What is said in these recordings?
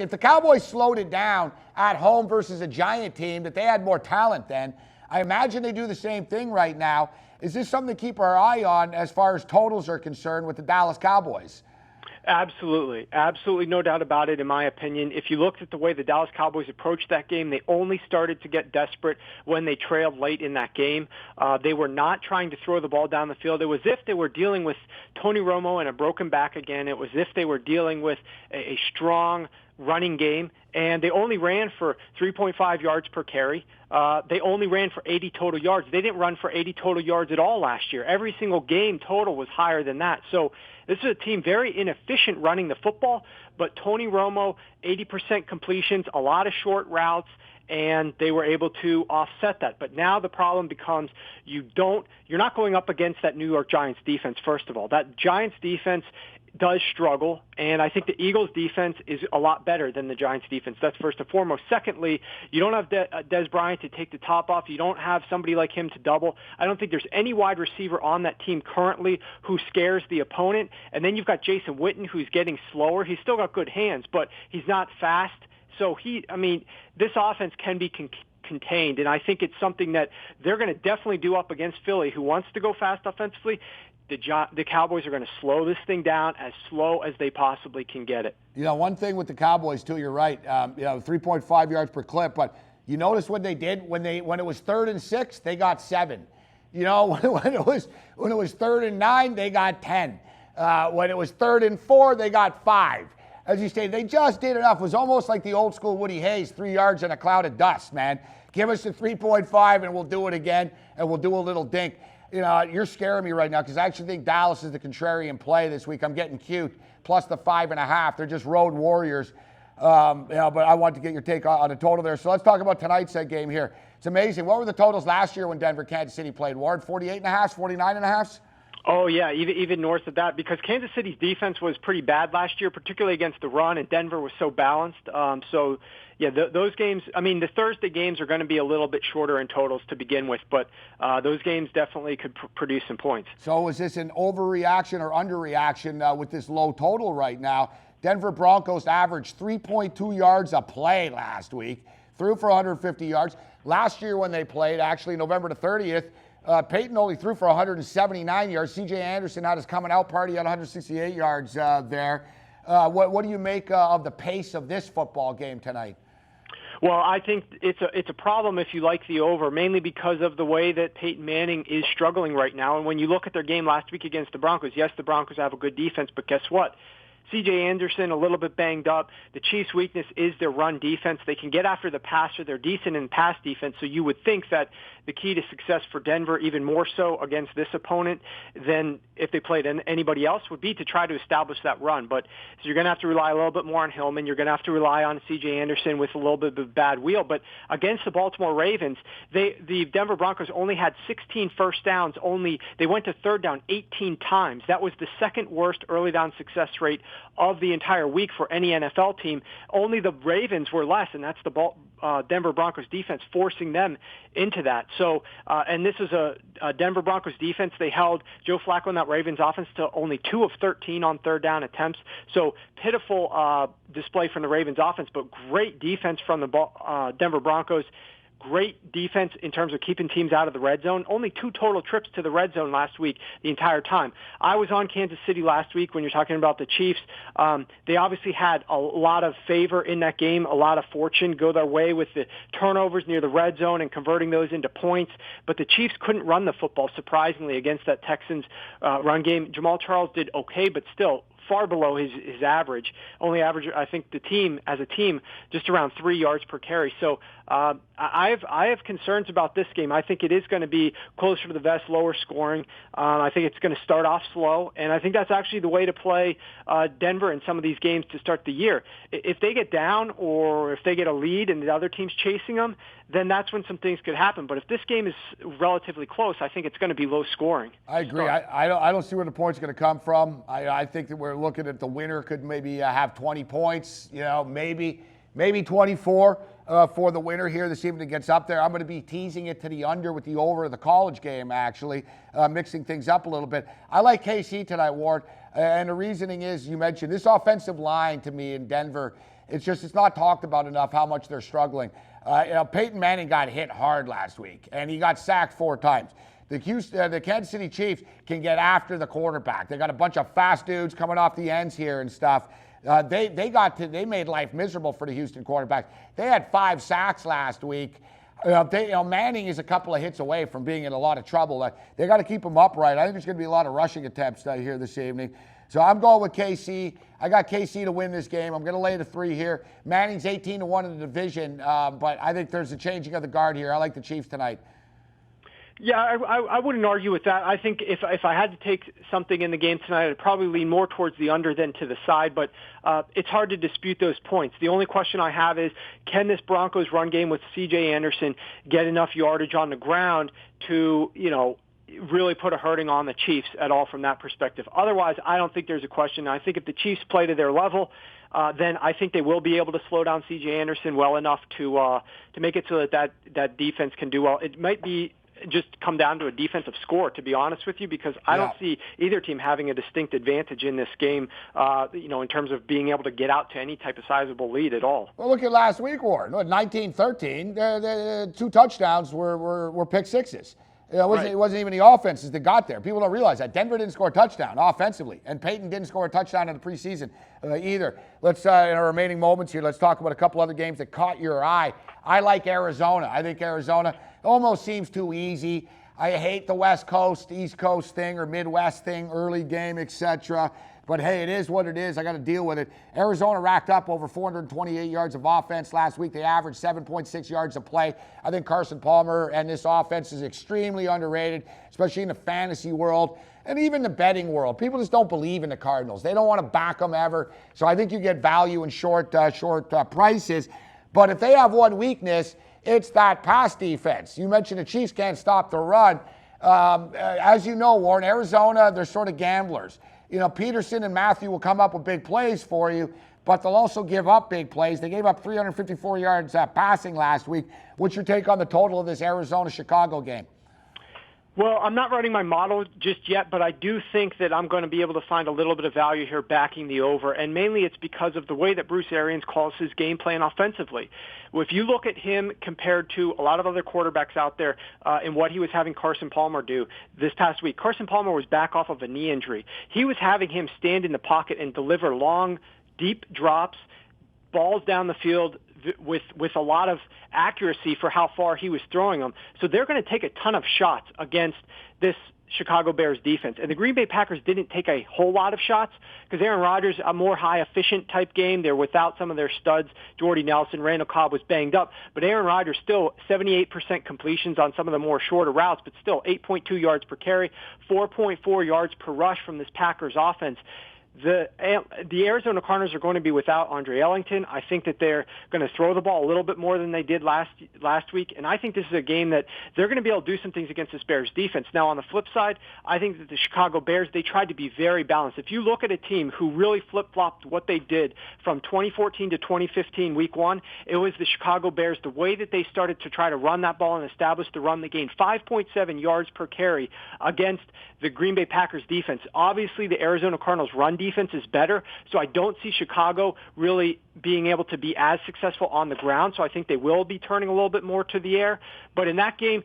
If the Cowboys slowed it down at home versus a Giant team that they had more talent than, I imagine they do the same thing right now. Is this something to keep our eye on as far as totals are concerned with the Dallas Cowboys? Absolutely. Absolutely no doubt about it, in my opinion. If you looked at the way the Dallas Cowboys approached that game, they only started to get desperate when they trailed late in that game. They were not trying to throw the ball down the field. It was as if they were dealing with Tony Romo and a broken back again. It was as if they were dealing with a strong running game, and they only ran for 3.5 yards per carry. They only ran for 80 total yards. They didn't run for 80 total yards at all last year. Every single game total was higher than that. So this is a team very inefficient running the football, but Tony Romo, 80% completions, a lot of short routes, and they were able to offset that. But now the problem becomes you're not going up against that New York Giants defense, first of all. That Giants defense does struggle, and I think the Eagles' defense is a lot better than the Giants' defense. That's first and foremost. Secondly, you don't have Dez Bryant to take the top off. You don't have somebody like him to double. I don't think there's any wide receiver on that team currently who scares the opponent. And then you've got Jason Witten, who's getting slower. He's still got good hands, but he's not fast. So this offense can be contained, and I think it's something that they're going to definitely do up against Philly, who wants to go fast offensively. The Cowboys are going to slow this thing down as slow as they possibly can get it. You know, one thing with the Cowboys, too, you're right, 3.5 yards per clip, but you notice what they did when it was 3rd and 6, they got 7. You know, when it was 3rd and 9, they got 10. When it was 3rd and 4, they got 5. As you say, they just did enough. It was almost like the old school Woody Hayes, 3 yards in a cloud of dust, man. Give us the 3.5 and we'll do it again, and we'll do a little dink. You know, you're scaring me right now because I actually think Dallas is the contrarian play this week. I'm getting cute, plus the 5.5. They're just road warriors. But I want to get your take on the total there. So let's talk about tonight's game here. It's amazing. What were the totals last year when Denver, Kansas City played? Ward, 48.5, 49.5? Oh, yeah, even north of that, because Kansas City's defense was pretty bad last year, particularly against the run, and Denver was so balanced. Those games, the Thursday games are going to be a little bit shorter in totals to begin with, but those games definitely could produce some points. So is this an overreaction or underreaction with this low total right now? Denver Broncos averaged 3.2 yards a play last week, threw for 150 yards. Last year when they played, actually November the 30th, Peyton only threw for 179 yards. C.J. Anderson had his coming out party at 168 yards there. What do you make of the pace of this football game tonight? Well, I think it's a problem if you like the over, mainly because of the way that Peyton Manning is struggling right now. And when you look at their game last week against the Broncos, yes, the Broncos have a good defense, but guess what? C.J. Anderson, a little bit banged up. The Chiefs' weakness is their run defense. They can get after the passer. They're decent in pass defense, so you would think that the key to success for Denver, even more so against this opponent than if they played anybody else, would be to try to establish that run. But so you're going to have to rely a little bit more on Hillman. You're going to have to rely on C.J. Anderson with a little bit of a bad wheel. But against the Baltimore Ravens, the Denver Broncos only had 16 first downs. They went to third down 18 times. That was the second worst early down success rate of the entire week for any NFL team. Only the Ravens were less, and that's the Denver Broncos defense forcing them into that. So, and this is a Denver Broncos defense. They held Joe Flacco and that Ravens offense to only 2 of 13 on third down attempts. So pitiful display from the Ravens offense, but great defense from the Denver Broncos. Great defense in terms of keeping teams out of the red zone. Only 2 total trips to the red zone last week the entire time. I was on Kansas City last week when you're talking about the Chiefs. They obviously had a lot of favor in that game, a lot of fortune go their way with the turnovers near the red zone and converting those into points. But the Chiefs couldn't run the football, surprisingly, against that Texans run game. Jamal Charles did okay, but still far below his average. Only average, I think, the team as a team just around 3 yards per carry. So I have concerns about this game. I think it is going to be closer to the vest, lower scoring. I think it's going to start off slow, and I think that's actually the way to play Denver in some of these games to start the year. If they get down or if they get a lead and the other team's chasing them, then that's when some things could happen. But if this game is relatively close, I think it's going to be low scoring. I agree. I don't see where the points are going to come from. I think that we're looking at the winner could maybe have 20 points, maybe 24 for the winner here this evening gets up there. I'm going to be teasing it to the under with the over of the college game, actually, mixing things up a little bit. I like KC tonight, Ward, and the reasoning is you mentioned this offensive line to me in Denver It's not talked about enough how much they're struggling. Peyton Manning got hit hard last week, and he got sacked 4 times. The Kansas City Chiefs can get after the quarterback. They got a bunch of fast dudes coming off the ends here and stuff. They made life miserable for the Houston quarterbacks. They had 5 sacks last week. Manning is a couple of hits away from being in a lot of trouble. They got to keep him upright. I think there's going to be a lot of rushing attempts here this evening. So I'm going with KC. I got KC to win this game. I'm going to lay the 3 here. Manning's 18-1 in the division, but I think there's a changing of the guard here. I like the Chiefs tonight. Yeah, I wouldn't argue with that. I think if I had to take something in the game tonight, I'd probably lean more towards the under than to the side, but it's hard to dispute those points. The only question I have is, can this Broncos run game with C.J. Anderson get enough yardage on the ground to, really put a hurting on the Chiefs at all from that perspective? Otherwise, I don't think there's a question. I think if the Chiefs play to their level, then I think they will be able to slow down C.J. Anderson well enough to make it so that defense can do well. It might be just come down to a defensive score, to be honest with you, because I don't see either team having a distinct advantage in this game, in terms of being able to get out to any type of sizable lead at all. Well, look at last week, Warren. 19-13, the 2 touchdowns were pick sixes. It wasn't even the offenses that got there. People don't realize that. Denver didn't score a touchdown offensively, and Peyton didn't score a touchdown in the preseason either. Let's, in our remaining moments here, let's talk about a couple other games that caught your eye. I like Arizona. I think Arizona almost seems too easy. I hate the West Coast, East Coast thing or Midwest thing, early game, etc. But hey, it is what it is. I got to deal with it. Arizona racked up over 428 yards of offense last week. They averaged 7.6 yards a play. I think Carson Palmer and this offense is extremely underrated, especially in the fantasy world and even the betting world. People just don't believe in the Cardinals. They don't want to back them ever. So I think you get value in short prices. But if they have one weakness, it's that pass defense. You mentioned the Chiefs can't stop the run. As you know, Warren, Arizona, they're sort of gamblers. Peterson and Matthew will come up with big plays for you, but they'll also give up big plays. They gave up 354 yards passing last week. What's your take on the total of this Arizona-Chicago game? Well, I'm not running my model just yet, but I do think that I'm going to be able to find a little bit of value here backing the over, and mainly it's because of the way that Bruce Arians calls his game plan offensively. If you look at him compared to a lot of other quarterbacks out there and what he was having Carson Palmer do this past week, Carson Palmer was back off of a knee injury. He was having him stand in the pocket and deliver long, deep drops, balls down the field with a lot of accuracy for how far he was throwing them. So they're going to take a ton of shots against this Chicago Bears defense. And the Green Bay Packers didn't take a whole lot of shots because Aaron Rodgers, a more high efficient type game. They're without some of their studs. Jordy Nelson, Randall Cobb was banged up. But Aaron Rodgers still 78% completions on some of the more shorter routes, but still 8.2 yards per carry, 4.4 yards per rush from this Packers offense. The Arizona Cardinals are going to be without Andre Ellington. I think that they're going to throw the ball a little bit more than they did last week, and I think this is a game that they're going to be able to do some things against this Bears defense. Now, on the flip side, I think that the Chicago Bears, they tried to be very balanced. If you look at a team who really flip-flopped what they did from 2014 to 2015 week 1, it was the Chicago Bears. The way that they started to try to run that ball and establish the run, they gained 5.7 yards per carry against the Green Bay Packers defense. Obviously, the Arizona Cardinals run defense is better, so I don't see Chicago really being able to be as successful on the ground, so I think they will be turning a little bit more to the air. But in that game,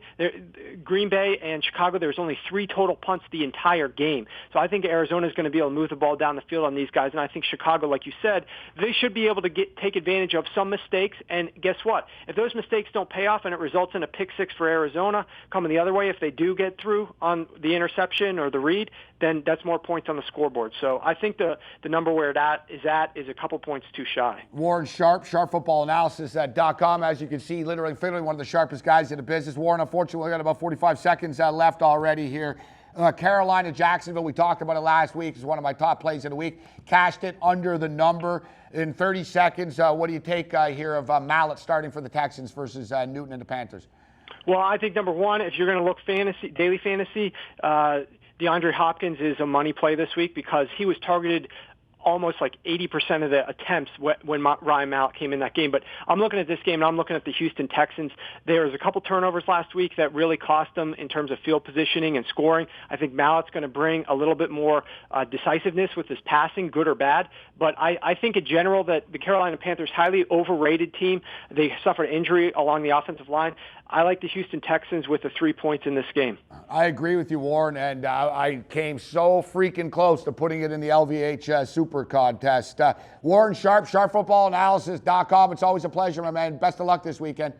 Green Bay and Chicago, there was only 3 total punts the entire game. So I think Arizona is going to be able to move the ball down the field on these guys, and I think Chicago, like you said, they should be able to take advantage of some mistakes, and guess what? If those mistakes don't pay off and it results in a pick six for Arizona coming the other way, if they do get through on the interception or the read, then that's more points on the scoreboard. So I think the number where it is a couple points too shy. Warren Sharp, sharpfootballanalysis.com. As you can see, literally one of the sharpest guys in the business. Warren, unfortunately, we got about 45 seconds left already here. Carolina, Jacksonville, we talked about it last week. It's one of my top plays of the week. Cashed it under the number in 30 seconds. What do you take here of Mallett starting for the Texans versus Newton and the Panthers? Well, I think number one, if you're going to look daily fantasy, DeAndre Hopkins is a money play this week because he was targeted almost like 80% of the attempts when Ryan Mallett came in that game. But I'm looking at this game, and I'm looking at the Houston Texans. There was a couple turnovers last week that really cost them in terms of field positioning and scoring. I think Mallett's going to bring a little bit more decisiveness with his passing, good or bad. But I think in general that the Carolina Panthers, highly overrated team. They suffered injury along the offensive line. I like the Houston Texans with the 3 points in this game. I agree with you, Warren, and I came so freaking close to putting it in the LVH Super Contest. Warren Sharp, sharpfootballanalysis.com. It's always a pleasure, my man. Best of luck this weekend.